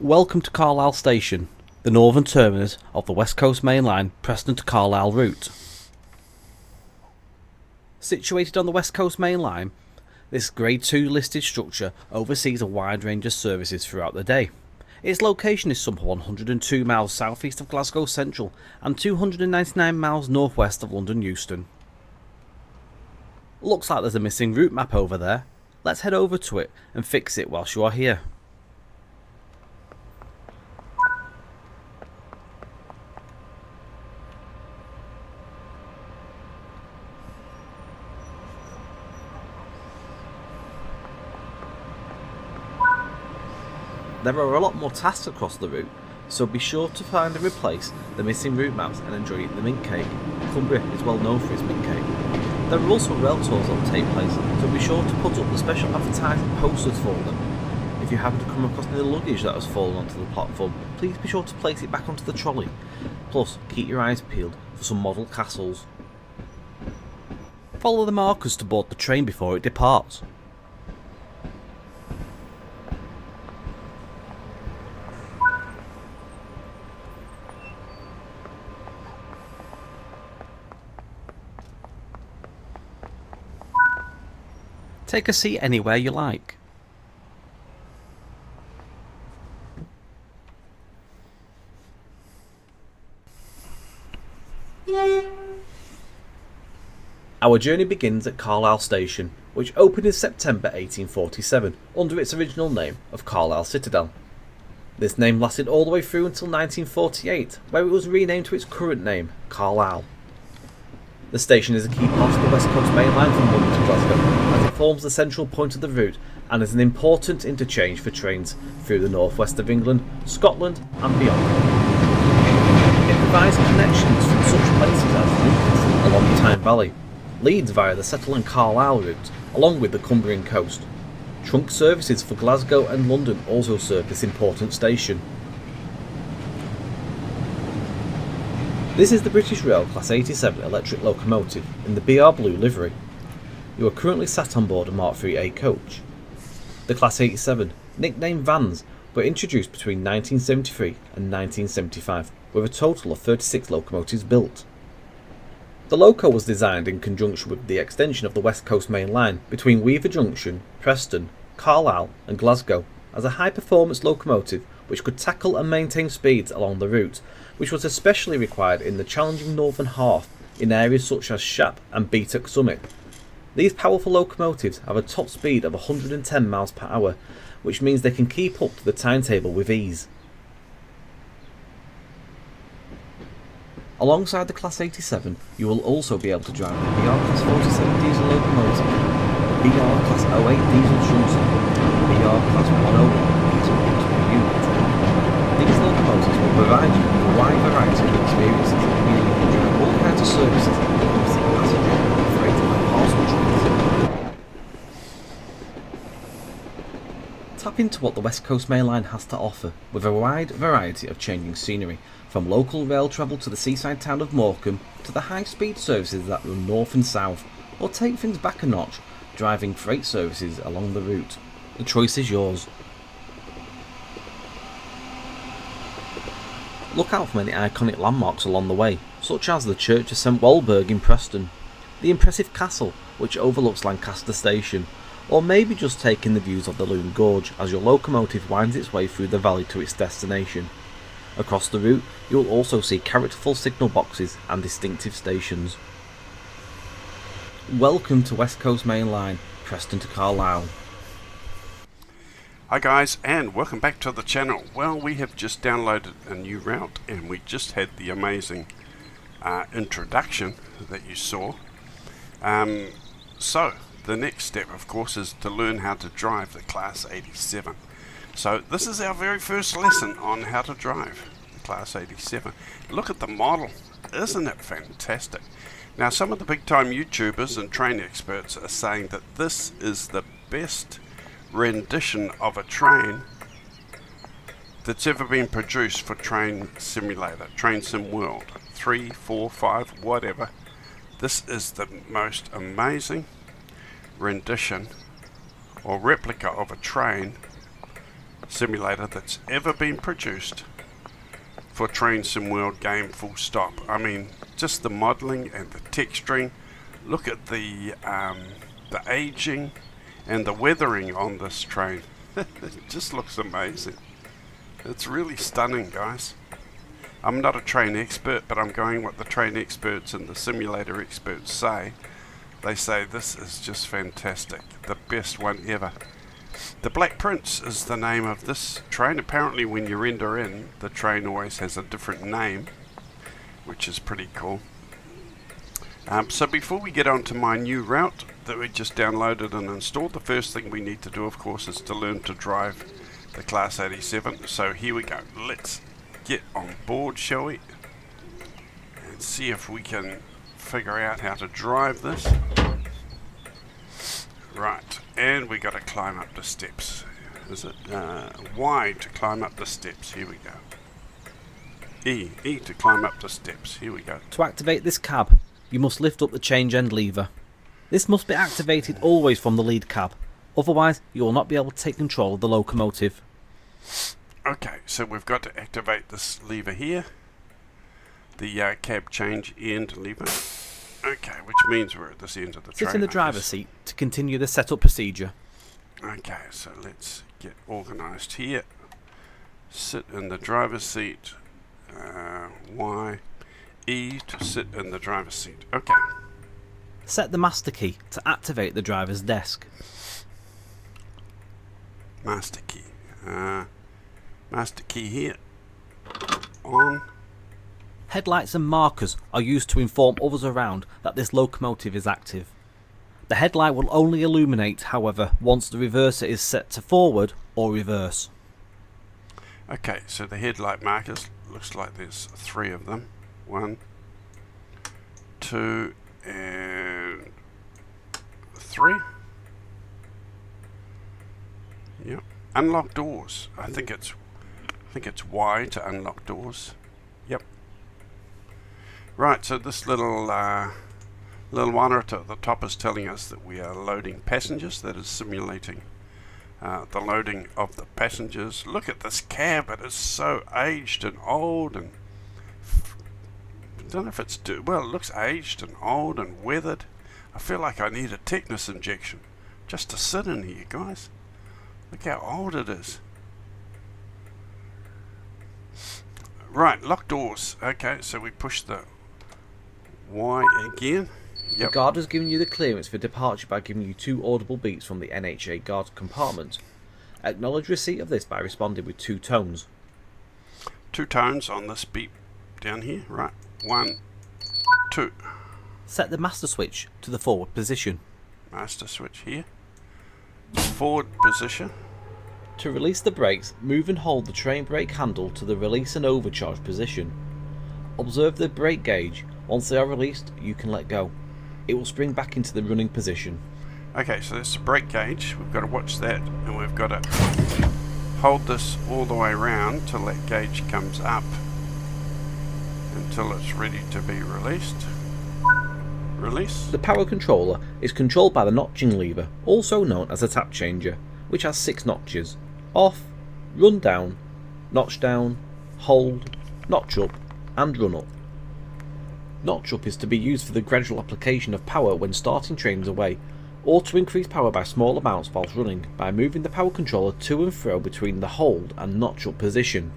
Welcome to Carlisle Station, the northern terminus of the West Coast Main Line Preston to Carlisle route. Situated on the West Coast Main Line, this Grade 2 listed structure oversees a wide range of services throughout the day. Its location is some 102 miles southeast of Glasgow Central and 299 miles northwest of London Euston. Looks like there's a missing route map over there. Let's head over to it and fix it whilst you are here. There are a lot more tasks across the route, so be sure to find and replace the missing route maps and enjoy eating the mint cake. Cumbria is well known for its mint cake. There are also rail tours that will take place, so be sure to put up the special advertising posters for them. If you happen to come across any luggage that has fallen onto the platform, please be sure to place it back onto the trolley. Plus, keep your eyes peeled for some model castles. Follow the markers to board the train before it departs. Take a seat anywhere you like. Our journey begins at Carlisle Station, which opened in September 1847 under its original name of Carlisle Citadel. This name lasted all the way through until 1948, where it was renamed to its current name, Carlisle. The station is a key part of the West Coast Main Line from London to Glasgow, as it forms the central point of the route and is an important interchange for trains through the northwest of England, Scotland and beyond. It provides connections from such places as Newcastle along the Tyne Valley, Leeds via the Settle and Carlisle route, along with the Cumbrian coast. Trunk services for Glasgow and London also serve this important station. This is the British Rail Class 87 electric locomotive in the BR Blue livery. You are currently sat on board a Mark IIIA coach. The Class 87, nicknamed vans, were introduced between 1973 and 1975, with a total of 36 locomotives built. The loco was designed in conjunction with the extension of the West Coast Main Line between Weaver Junction, Preston, Carlisle and Glasgow as a high-performance locomotive which could tackle and maintain speeds along the route, which was especially required in the challenging northern half in areas such as Shap and Beatock Summit. These powerful locomotives have a top speed of 110 miles per hour, which means they can keep up to the timetable with ease. Alongside the Class 87, you will also be able to drive the BR Class 47 diesel locomotive, the BR Class 08 diesel shunter, and the BR Class 101 diesel unit. These locomotives will provide you with a wide variety of experiences, meaning you can drive all kinds of services, including passenger, freight and parcel trains. Tap into what the West Coast Main Line has to offer, with a wide variety of changing scenery, from local rail travel to the seaside town of Morecambe to the high-speed services that run north and south, or take things back a notch, driving freight services along the route. The choice is yours. Look out for many iconic landmarks along the way, such as the Church of St Walburg in Preston, the impressive castle which overlooks Lancaster Station, or maybe just taking the views of the Loon Gorge as your locomotive winds its way through the valley to its destination. Across the route, you will also see characterful signal boxes and distinctive stations. Welcome to West Coast Main Line, Preston to Carlisle. Hi guys, and welcome back to the channel. Well, we have just downloaded a new route and we just had the amazing introduction that you saw. So the next step of course is to learn how to drive the Class 87. So this is our very first lesson on how to drive the Class 87. Look at the model, isn't it fantastic? Now some of the big time YouTubers and train experts are saying that this is the best rendition of a train that's ever been produced for Train Simulator, Train Sim World 3, 4, 5, whatever. This is the most amazing rendition or replica of a train simulator that's ever been produced for Train Sim World game, full stop. I mean, just the modeling and the texturing. Look at the aging and the weathering on this train. It just looks amazing. It's really stunning, guys. I'm not a train expert, but I'm going what the train experts and the simulator experts say. They say this is just fantastic. The best one ever. The Black Prince is the name of this train. Apparently when you render in, the train always has a different name, which is pretty cool. So before we get on to my new route that we just downloaded and installed, the first thing we need to do, of course, is to learn to drive the Class 87. So here we go. Let's get on board, shall we? And see if we can figure out how to drive this. Right, and we got to climb up the steps. Is it Y to climb up the steps? Here we go. E to climb up the steps. Here we go. To activate this cab, you must lift up the change end lever. This must be activated always from the lead cab, otherwise you will not be able to take control of the locomotive. Okay, so we've got to activate this lever here, the cab change end lever. Okay, which means we're at this end of the train. Sit in the driver's seat to continue the setup procedure. Okay, so let's get organised here. Sit in the driver's seat. E to sit in the driver's seat. Okay. Set the master key to activate the driver's desk. Master key. Master key here. On. Headlights and markers are used to inform others around that this locomotive is active. The headlight will only illuminate, however, once the reverser is set to forward or reverse. Okay, so the headlight markers, looks like there's 3 of them. 1, 2, and 3. Yep. Unlock doors. I think it's Y to unlock doors. Yep. Right, so this little monitor at the top is telling us that we are loading passengers. That is simulating the loading of the passengers. Look at this cab. It is so aged and old, and I don't know if it's well, it looks aged and old and weathered. I feel like I need a tetanus injection just to sit in here, guys. Look how old it is. Right, lock doors. Okay, so we push the Y again. The guard has given you the clearance for departure by giving you 2 audible beeps from the NHA guard compartment. Acknowledge receipt of this by responding with 2 tones. 2 tones on this beep down here. Right, 1, 2. Set the master switch to the forward position. Master switch here. Forward position. To release the brakes, move and hold the train brake handle to the release and overcharge position. Observe the brake gauge. Once they are released, you can let go. It will spring back into the running position. Okay, so that's the brake gauge. We've got to watch that, and we've got to hold this all the way around till that gauge comes up, until it's ready to be released. Release. The power controller is controlled by the notching lever, also known as a tap changer, which has 6 notches: off, run down, notch down, hold, notch up, and run up. Notch up is to be used for the gradual application of power when starting trains away, or to increase power by small amounts whilst running by moving the power controller to and fro between the hold and notch up position.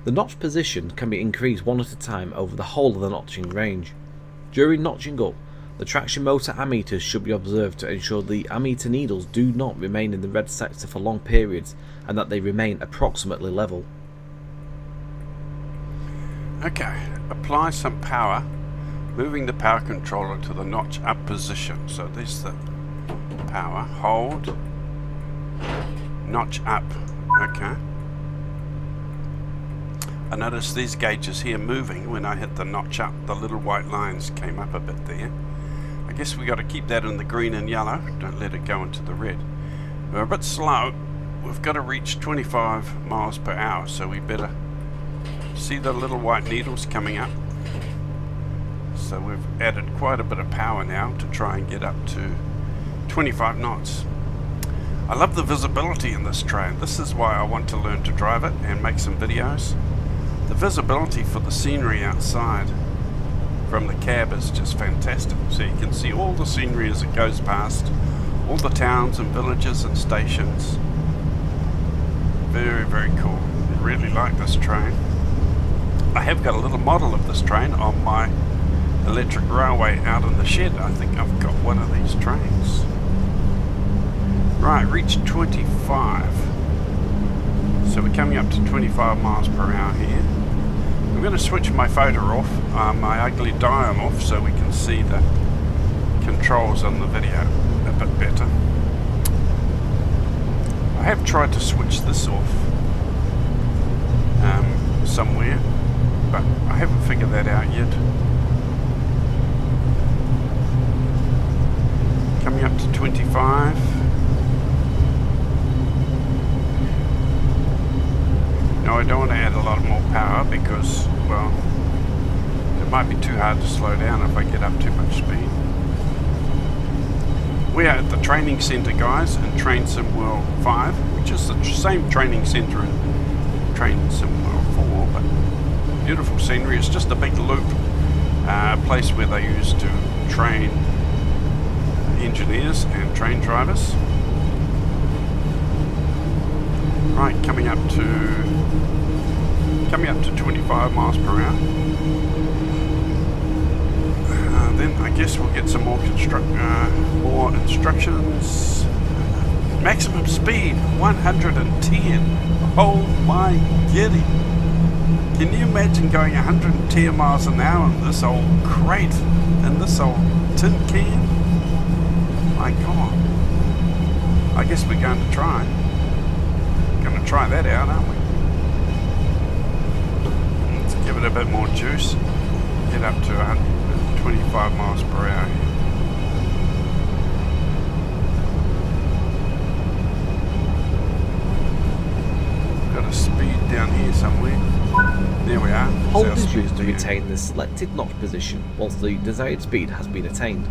The notch position can be increased one at a time over the whole of the notching range. During notching up, the traction motor ammeters should be observed to ensure the ammeter needles do not remain in the red sector for long periods and that they remain approximately level. Okay, apply some power, moving the power controller to the notch up position. So there's the power, hold, notch up. Okay. I noticed these gauges here moving when I hit the notch up. The little white lines came up a bit there. I guess we got to keep that in the green and yellow. Don't let it go into the red. We're a bit slow. We've got to reach 25 miles per hour, so we better see the little white needles coming up. So we've added quite a bit of power now to try and get up to 25 knots. I love the visibility in this train. This is why I want to learn to drive it and make some videos. The visibility for the scenery outside from the cab is just fantastic. So you can see all the scenery as it goes past, all the towns and villages and stations. Very, very cool. I really like this train. I have got a little model of this train on my electric railway out in the shed. I think I've got one of these trains. Right, reach 25. So we're coming up to 25 miles per hour here. I'm going to switch my photo off, my ugly dial off, so we can see the controls on the video a bit better. I have tried to switch this off somewhere, but I haven't figured that out yet. Coming up to 25. No, I don't want to add a lot more power because, well, it might be too hard to slow down if I get up too much speed. We are at the training centre, guys, in Train Sim World 5, which is the same training centre in Train Sim World 4, but beautiful scenery. It's just a big loop, place where they used to train engineers and train drivers. Right, coming up to 25 miles per hour. Then I guess we'll get some more instructions. Maximum speed 110. Oh my giddy! Can you imagine going 110 miles an hour in this old crate, in this old tin can? My God! I guess we're going to try. Going to try that out, aren't we? Let's give it a bit more juice. Get up to 125 miles per hour. Got a speed down here somewhere. There we are. Hold is used to retain the selected notch position once the desired speed has been attained.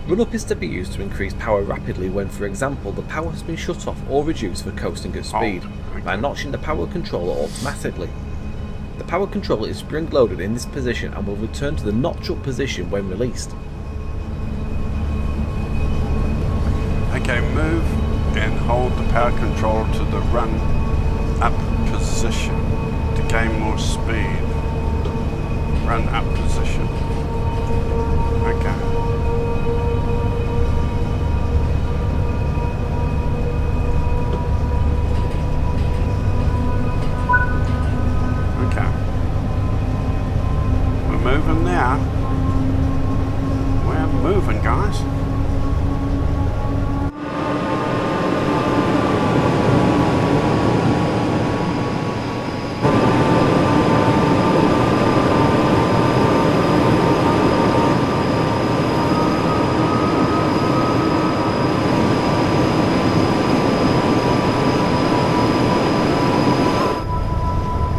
Run up is to be used to increase power rapidly when, for example, the power has been shut off or reduced for coasting at speed, by notching the power controller automatically. The power controller is spring loaded in this position and will return to the notch up position when released. Okay, move and hold the power controller to the run up position to gain more speed. Run up position. Okay. Moving now. We're moving, guys.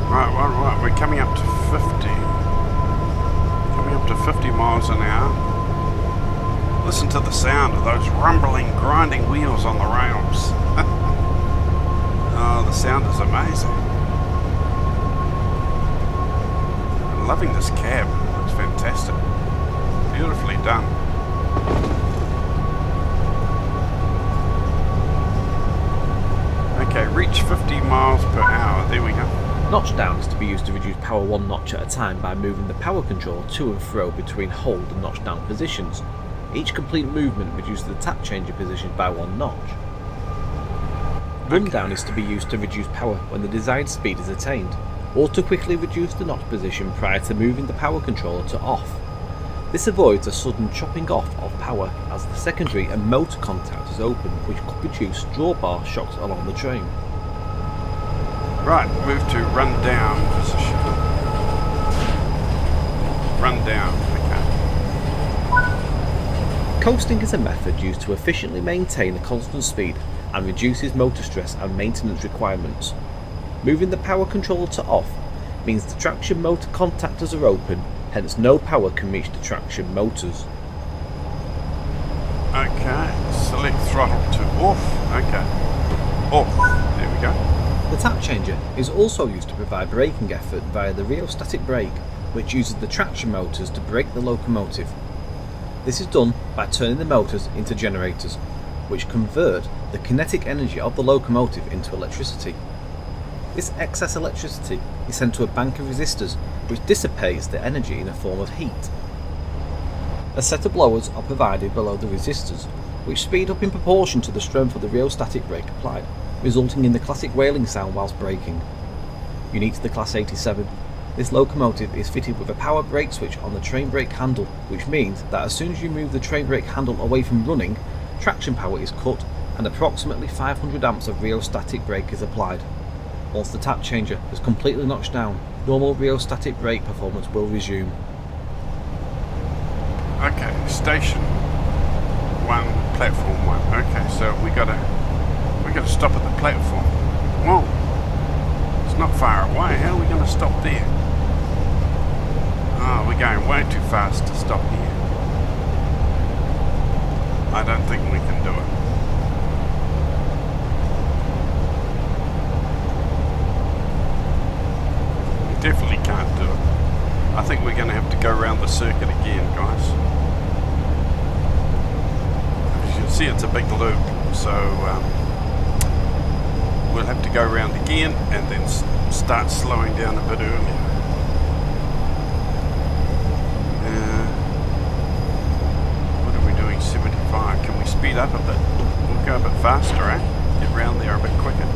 Right, we're coming up to 50. 50 miles an hour. Listen to the sound of those rumbling, grinding wheels on the rails. Oh, the sound is amazing. I'm loving this cab. It's fantastic. Beautifully done. Okay, reach 50 miles per hour. There we go. Notch down is to be used to reduce power one notch at a time by moving the power control to and fro between hold and notch down positions. Each complete movement reduces the tap changer position by one notch. Run down is to be used to reduce power when the desired speed is attained, or to quickly reduce the notch position prior to moving the power controller to off. This avoids a sudden chopping off of power as the secondary and motor contact is open, which could produce drawbar shocks along the train. Right, move to run down position. Run down, okay. Coasting is a method used to efficiently maintain a constant speed and reduces motor stress and maintenance requirements. Moving the power controller to off means the traction motor contactors are open, hence no power can reach the traction motors. Okay, select throttle to Off. Okay. Off. There we go. The tap changer is also used to provide braking effort via the rheostatic brake, which uses the traction motors to brake the locomotive. This is done by turning the motors into generators, which convert the kinetic energy of the locomotive into electricity. This excess electricity is sent to a bank of resistors, which dissipates the energy in a form of heat. A set of blowers are provided below the resistors, which speed up in proportion to the strength of the rheostatic brake applied, resulting in the classic wailing sound whilst braking. Unique to the Class 87, this locomotive is fitted with a power brake switch on the train brake handle, which means that as soon as you move the train brake handle away from running, traction power is cut and approximately 500 amps of rheostatic brake is applied. Once the tap changer has completely notched down, normal rheostatic brake performance will resume. Okay, station 1, platform 1. Okay, so we gotta stop at the platform. Whoa, it's not far away. How are we gonna stop there? Oh, we're going way too fast to stop here. I don't think we can do it. We definitely can't do it. I think we're going to have to go around the circuit again, guys. As you can see, it's a big loop, so we'll have to go around again and then start slowing down a bit earlier. What are we doing? 75. Can we speed up a bit? We'll go a bit faster, eh? Get round there a bit quicker.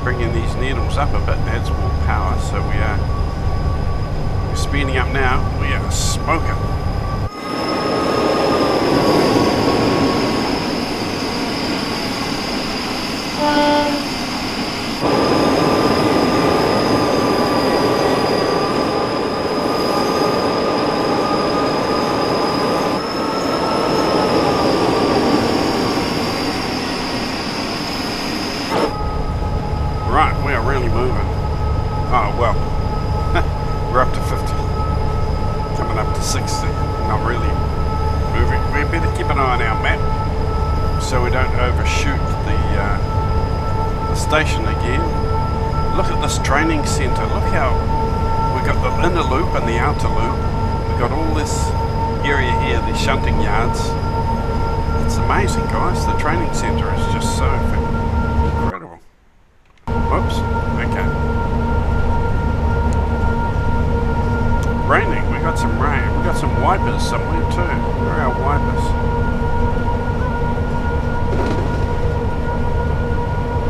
Bringing these needles up a bit adds more power, so we're speeding up now. We are smoking. Right, we are really moving. Oh well, we're up to 50, coming up to 60. Not really moving. We better keep an eye on our map so we don't overshoot the station again. Look at this training centre. Look how we've got the inner loop and the outer loop. We've got all this area here, the shunting yards. It's amazing, guys. The training centre is just so incredible. Whoops, okay. Raining, we got some rain. We got some wipers somewhere too. Where are our wipers?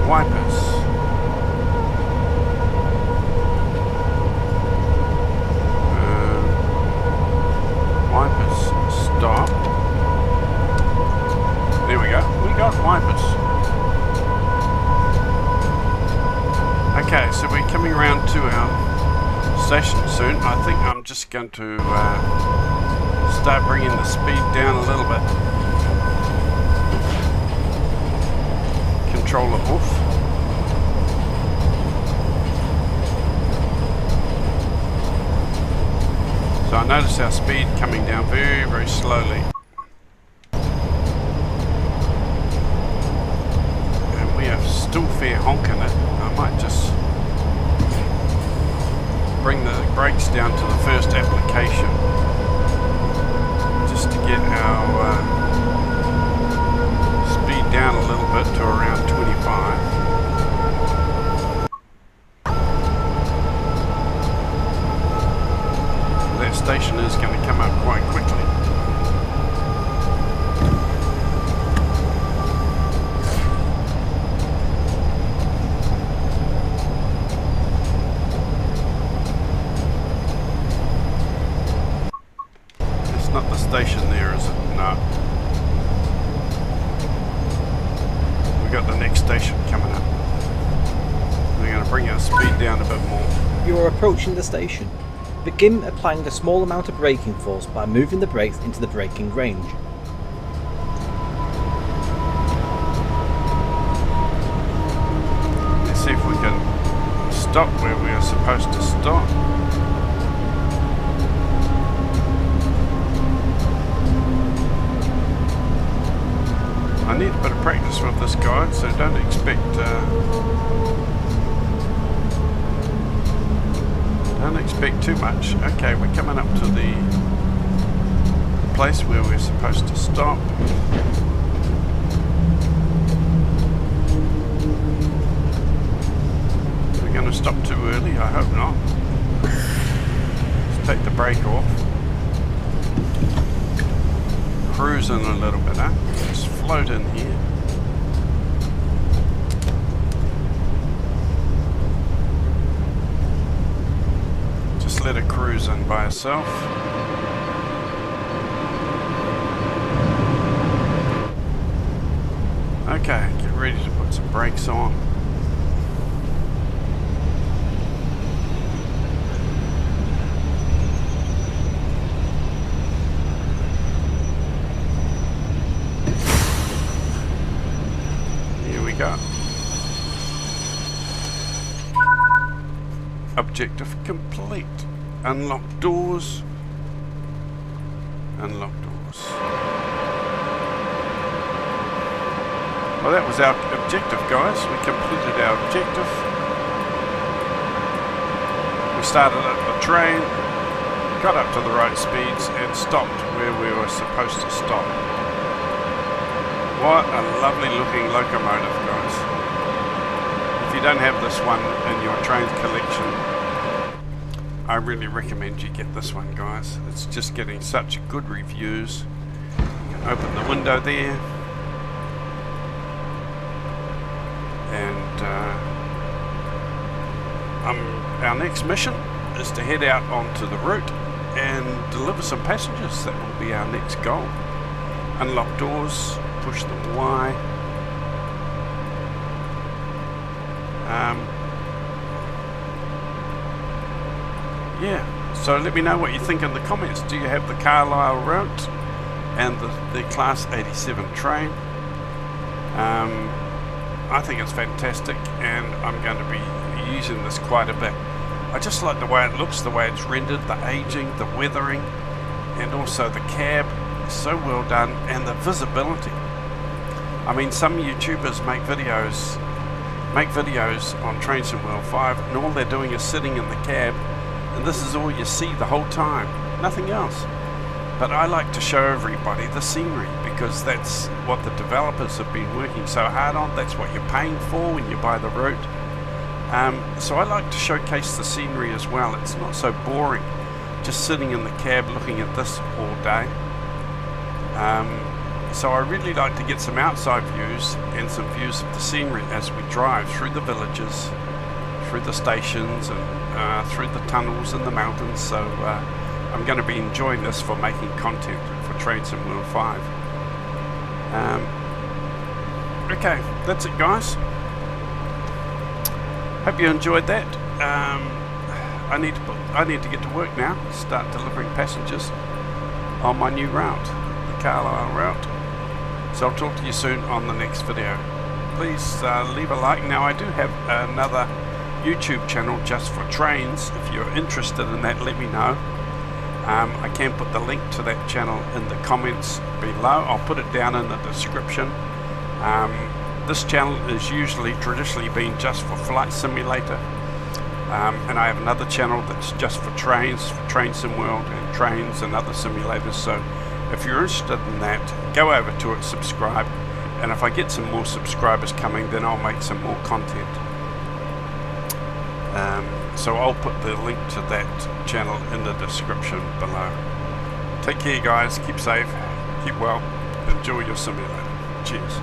Wipers. Wipers, stop. There we go, we got wipers. Okay, so we're coming around to our station soon. I think I'm just going to start bringing the speed down a little bit. Controller off. So I notice our speed coming down very, very slowly. And we are still fair honking it. I might just bring the brakes down to the first application just to get our speed down a little bit to around 25. That station is going to come up quite quickly. Not the station there, is it? No. We got the next station coming up. We're going to bring our speed down a bit more. You are approaching the station. Begin applying a small amount of braking force by moving the brakes into the braking range. stop where we are supposed to stop. I need a bit of practice with this guide, so don't expect too much. Okay, we're coming up to the place where we're supposed to stop. We're going to stop too early, I hope not. Let's take the brake off. Cruising a little bit, huh? Just float in here. Just let it cruise in by itself. Okay, get ready to put some brakes on. Go. Objective complete. Unlock doors. Unlock doors. Well, that was our objective, guys. We completed our objective. We started at the train, got up to the right speeds, and stopped where we were supposed to stop. What a lovely looking locomotive, guys. If you don't have this one in your train collection, I really recommend you get this one, guys. It's just getting such good reviews. You can open the window there. And our next mission is to head out onto the route and deliver some passengers. That will be our next goal. Unlock doors. Push the Y. Yeah, so let me know what you think in the comments. Do you have the Carlisle route and the Class 87 train? I think it's fantastic, and I'm going to be using this quite a bit. I just like the way it looks, the way it's rendered, the aging, the weathering, and also the cab. So well done, and the visibility. I mean, some YouTubers make videos on TSW5, and all they're doing is sitting in the cab, and this is all you see the whole time, nothing else. But I like to show everybody the scenery, because that's what the developers have been working so hard on. That's what you're paying for when you buy the route. So I like to showcase the scenery as well. It's not so boring just sitting in the cab looking at this all day. So I really like to get some outside views and some views of the scenery as we drive through the villages, through the stations, and through the tunnels and the mountains. So I'm going to be enjoying this for making content for TSW5. Okay, that's it, guys. Hope you enjoyed that. I need to get to work now. Start delivering passengers on my new route, the Carlisle route. So I'll talk to you soon on the next video. Please leave a like. Now, I do have another YouTube channel just for trains. If you're interested in that, let me know. I can put the link to that channel in the comments below. I'll put it down in the description. This channel is traditionally been just for Flight Simulator, and I have another channel that's just for trains, for Train Sim World and trains and other simulators. So if you're interested in that, go over to it, subscribe, and if I get some more subscribers coming, then I'll make some more content. So I'll put the link to that channel in the description below. Take care, guys. Keep safe, keep well, enjoy your simulator. Cheers.